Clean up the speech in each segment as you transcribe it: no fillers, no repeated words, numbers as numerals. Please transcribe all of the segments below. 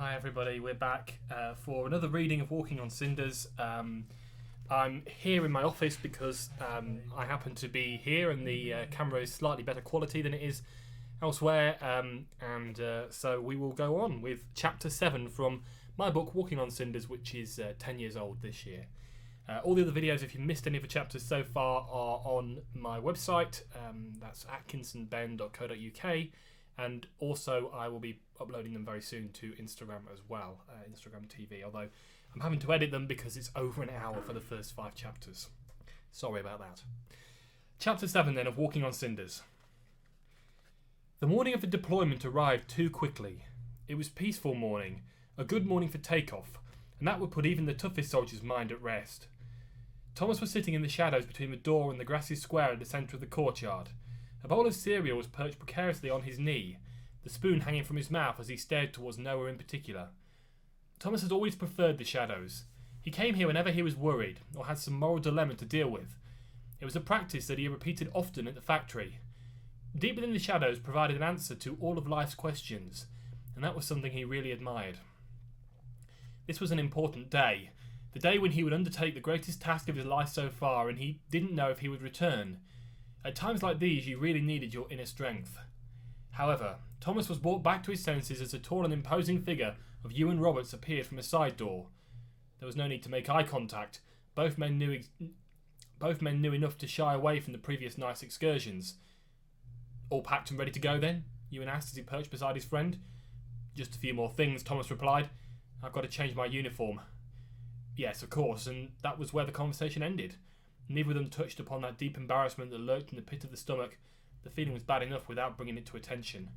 Hi everybody, we're back for another reading of Walking on Cinders. I'm here in my office because I happen to be here and the camera is slightly better quality than it is elsewhere, so we will go on with Chapter 7 from my book Walking on Cinders, which is 10 years old this year. All the other videos, if you missed any of the chapters so far, are on my website, that's atkinsonben.co.uk. And also I will be uploading them very soon to Instagram as well, Instagram TV, although I'm having to edit them because it's over an hour for the first 5 chapters. Sorry about that. Chapter 7 then of Walking on Cinders. The morning of the deployment arrived too quickly. It was peaceful morning, a good morning for takeoff, and that would put even the toughest soldier's mind at rest. Thomas was sitting in the shadows between the door and the grassy square at the centre of the courtyard. A bowl of cereal was perched precariously on his knee, the spoon hanging from his mouth as he stared towards nowhere in particular. Thomas had always preferred the shadows. He came here whenever he was worried, or had some moral dilemma to deal with. It was a practice that he repeated often at the factory. Deep within the shadows provided an answer to all of life's questions, and that was something he really admired. This was an important day, the day when he would undertake the greatest task of his life so far, and he didn't know if he would return. At times like these, you really needed your inner strength. However, Thomas was brought back to his senses as a tall and imposing figure of Ewan Roberts appeared from a side door. There was no need to make eye contact. Both men knew enough to shy away from the previous night's excursions. All packed and ready to go then? Ewan asked as he perched beside his friend. Just a few more things, Thomas replied. I've got to change my uniform. Yes, of course, and that was where the conversation ended. Neither of them touched upon that deep embarrassment that lurked in the pit of the stomach. The feeling was bad enough without bringing it to attention.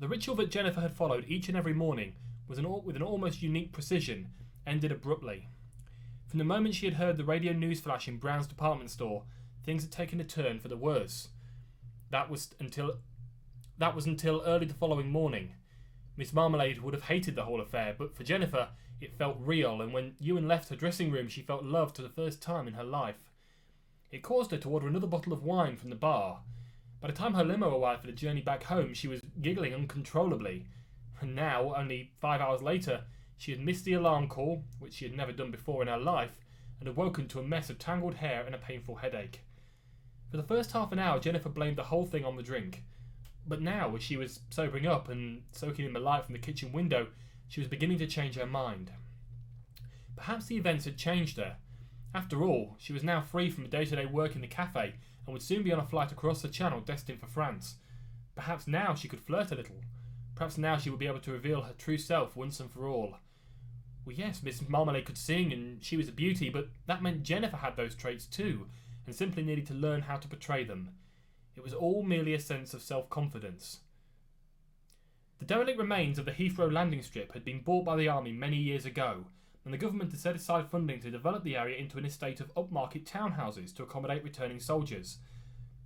The ritual that Jennifer had followed each and every morning, with an almost unique precision, ended abruptly. From the moment she had heard the radio news flash in Brown's department store, things had taken a turn for the worse. That was until early the following morning. Miss Marmalade would have hated the whole affair, but for Jennifer, it felt real, and when Ewan left her dressing room, she felt loved for the first time in her life. It caused her to order another bottle of wine from the bar. By the time her limo arrived for the journey back home, she was giggling uncontrollably. And now, only 5 hours later, she had missed the alarm call, which she had never done before in her life, and awoken to a mess of tangled hair and a painful headache. For the first half an hour, Jennifer blamed the whole thing on the drink. But now, as she was sobering up and soaking in the light from the kitchen window, she was beginning to change her mind. Perhaps the events had changed her. After all, she was now free from day-to-day work in the cafe and would soon be on a flight across the channel destined for France. Perhaps now she could flirt a little. Perhaps now she would be able to reveal her true self once and for all. Well, yes, Miss Marmalade could sing and she was a beauty, but that meant Jennifer had those traits too, and simply needed to learn how to portray them. It was all merely a sense of self-confidence. The derelict remains of the Heathrow Landing Strip had been bought by the army many years ago, and the government had set aside funding to develop the area into an estate of upmarket townhouses to accommodate returning soldiers.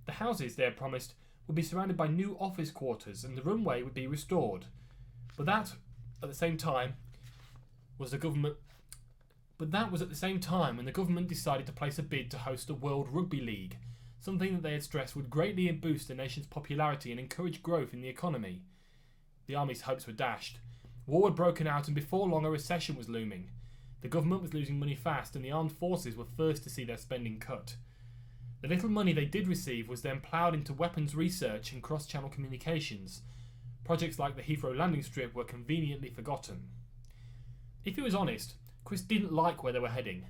The houses, they had promised, would be surrounded by new office quarters and the runway would be restored. But that, at the same time, when the government decided to place a bid to host a World Rugby League, something that they had stressed would greatly boost the nation's popularity and encourage growth in the economy. The army's hopes were dashed. War had broken out and before long a recession was looming. The government was losing money fast and the armed forces were first to see their spending cut. The little money they did receive was then ploughed into weapons research and cross-channel communications. Projects like the Heathrow Landing Strip were conveniently forgotten. If he was honest, Chris didn't like where they were heading.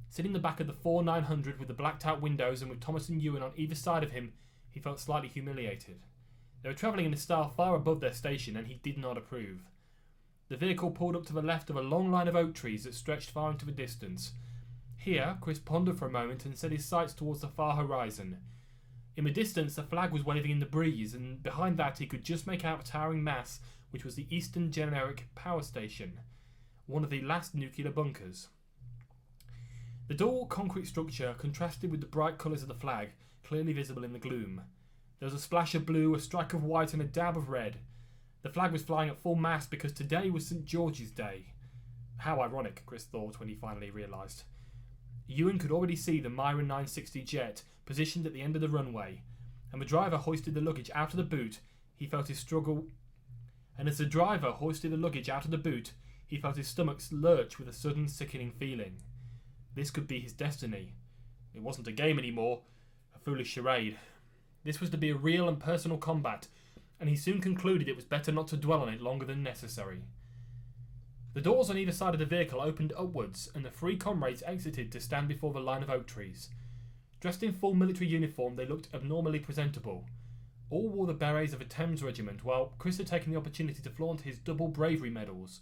Sitting in the back of the 4900 with the blacked-out windows and with Thomas and Ewan on either side of him, he felt slightly humiliated. They were travelling in a style far above their station and he did not approve. The vehicle pulled up to the left of a long line of oak trees that stretched far into the distance. Here, Chris pondered for a moment and set his sights towards the far horizon. In the distance, a flag was waving in the breeze, and behind that he could just make out the towering mass, which was the Eastern Generic Power Station, one of the last nuclear bunkers. The dull concrete structure contrasted with the bright colours of the flag, clearly visible in the gloom. There was a splash of blue, a strike of white and a dab of red. The flag was flying at full mast because today was St. George's Day. How ironic, Chris thought when he finally realised. Ewan could already see the Myron 960 jet positioned at the end of the runway, and the driver hoisted the luggage out of the boot. He felt his struggle and as the driver hoisted the luggage out of the boot, he felt his stomach lurch with a sudden sickening feeling. This could be his destiny. It wasn't a game anymore, a foolish charade. This was to be a real and personal combat, and he soon concluded it was better not to dwell on it longer than necessary. The doors on either side of the vehicle opened upwards, and the three comrades exited to stand before the line of oak trees. Dressed in full military uniform, they looked abnormally presentable. All wore the berets of a Thames regiment, while Chris had taken the opportunity to flaunt his double bravery medals.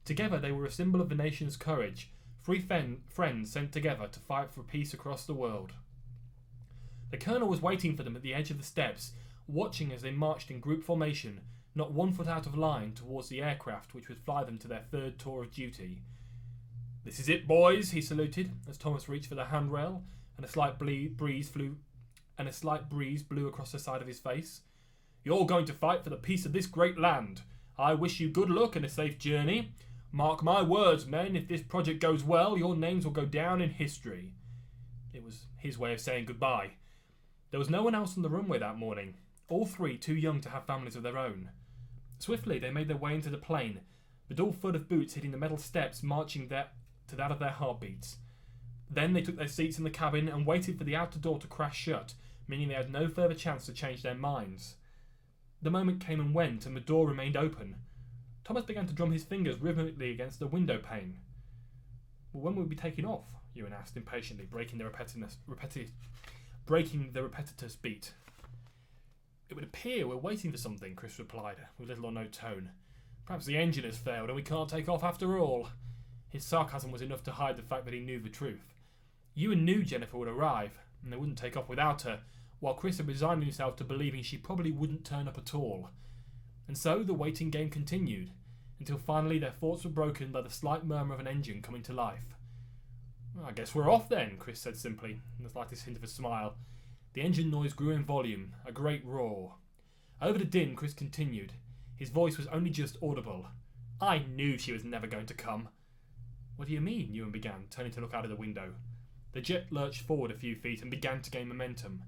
Together they were a symbol of the nation's courage, three friends sent together to fight for peace across the world. The colonel was waiting for them at the edge of the steps, watching as they marched in group formation, not 1 foot out of line, towards the aircraft which would fly them to their third tour of duty. "This is it, boys," he saluted, as Thomas reached for the handrail, and a slight breeze blew across the side of his face. "You're going to fight for the peace of this great land. I wish you good luck and a safe journey. Mark my words, men, if this project goes well, your names will go down in history." It was his way of saying goodbye. There was no one else on the runway that morning, all three too young to have families of their own. Swiftly they made their way into the plane, the dull thud of boots hitting the metal steps marching to that of their heartbeats. Then they took their seats in the cabin and waited for the outer door to crash shut, meaning they had no further chance to change their minds. The moment came and went, and the door remained open. Thomas began to drum his fingers rhythmically against the window pane. "Well, when will we be taking off?" Ewan asked impatiently, breaking the repetitious beat. "It would appear we're waiting for something," Chris replied, with little or no tone. "Perhaps the engine has failed and we can't take off after all." His sarcasm was enough to hide the fact that he knew the truth. Ewan knew Jennifer would arrive, and they wouldn't take off without her, while Chris had resigned himself to believing she probably wouldn't turn up at all. And so the waiting game continued, until finally their thoughts were broken by the slight murmur of an engine coming to life. "I guess we're off then," Chris said simply, the slightest hint of a smile. The engine noise grew in volume, a great roar. Over the din, Chris continued. His voice was only just audible. "I knew she was never going to come." "What do you mean?" Ewan began, turning to look out of the window. The jet lurched forward a few feet and began to gain momentum.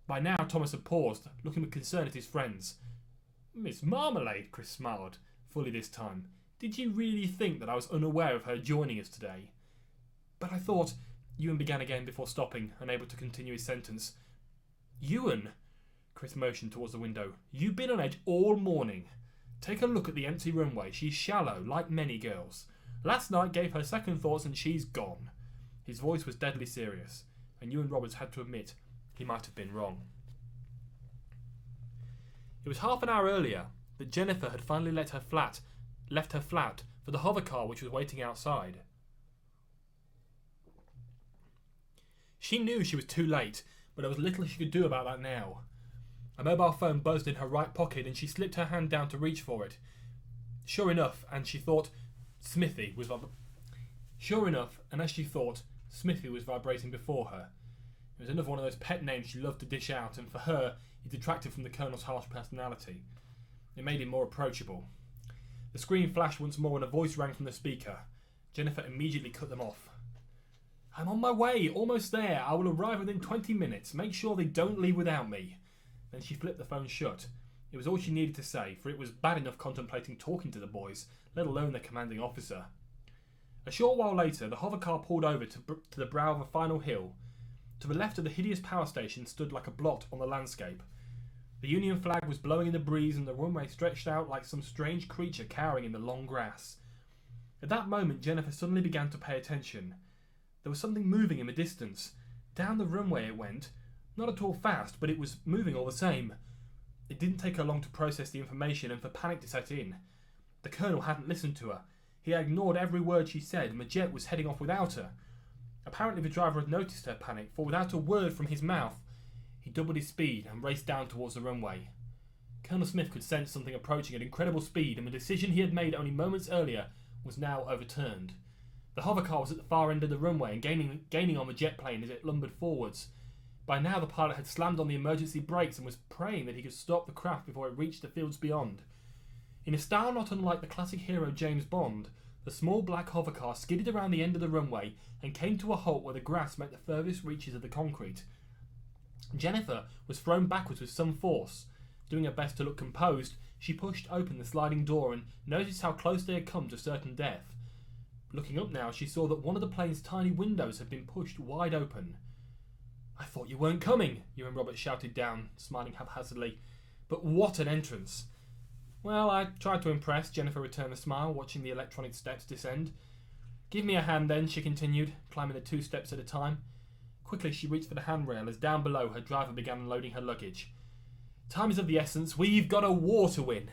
By now Thomas had paused, looking with concern at his friends. "Miss Marmalade," Chris smiled, fully this time. "Did you really think that I was unaware of her joining us today?" "But I thought—" Ewan began again before stopping, unable to continue his sentence. "Ewan," Chris motioned towards the window, "you've been on edge all morning. Take a look at the empty runway. She's shallow, like many girls. Last night gave her second thoughts and she's gone." His voice was deadly serious, and Ewan Roberts had to admit he might have been wrong. It was half an hour earlier that Jennifer had finally left her flat for the hovercar which was waiting outside. She knew she was too late, but there was little she could do about that now. A mobile phone buzzed in her right pocket and she slipped her hand down to reach for it. Sure enough, and as she thought, Smithy was vibrating before her. It was another one of those pet names she loved to dish out, and for her, it detracted from the Colonel's harsh personality. It made him more approachable. The screen flashed once more and a voice rang from the speaker. Jennifer immediately cut them off. "I'm on my way, almost there. I will arrive within 20 minutes. Make sure they don't leave without me." Then she flipped the phone shut. It was all she needed to say, for it was bad enough contemplating talking to the boys, let alone their commanding officer. A short while later, the hovercar pulled over to the brow of a final hill. To the left of the hideous power station stood like a blot on the landscape. The Union flag was blowing in the breeze and the runway stretched out like some strange creature cowering in the long grass. At that moment, Jennifer suddenly began to pay attention. There was something moving in the distance. Down the runway it went, not at all fast, but it was moving all the same. It didn't take her long to process the information and for panic to set in. The Colonel hadn't listened to her. He had ignored every word she said, and the jet was heading off without her. Apparently the driver had noticed her panic, for without a word from his mouth, he doubled his speed and raced down towards the runway. Colonel Smith could sense something approaching at incredible speed, and the decision he had made only moments earlier was now overturned. The hovercar was at the far end of the runway and gaining on the jet plane as it lumbered forwards. By now the pilot had slammed on the emergency brakes and was praying that he could stop the craft before it reached the fields beyond. In a style not unlike the classic hero James Bond, the small black hovercar skidded around the end of the runway and came to a halt where the grass met the furthest reaches of the concrete. Jennifer was thrown backwards with some force. Doing her best to look composed, she pushed open the sliding door and noticed how close they had come to certain death. Looking up now, she saw that one of the plane's tiny windows had been pushed wide open. "I thought you weren't coming," you and Robert shouted down, smiling haphazardly. "But what an entrance!" "Well, I tried to impress," Jennifer returned the smile, watching the electronic steps descend. "Give me a hand then," she continued, climbing the 2 steps at a time. Quickly she reached for the handrail as down below her driver began unloading her luggage. "Time is of the essence. We've got a war to win."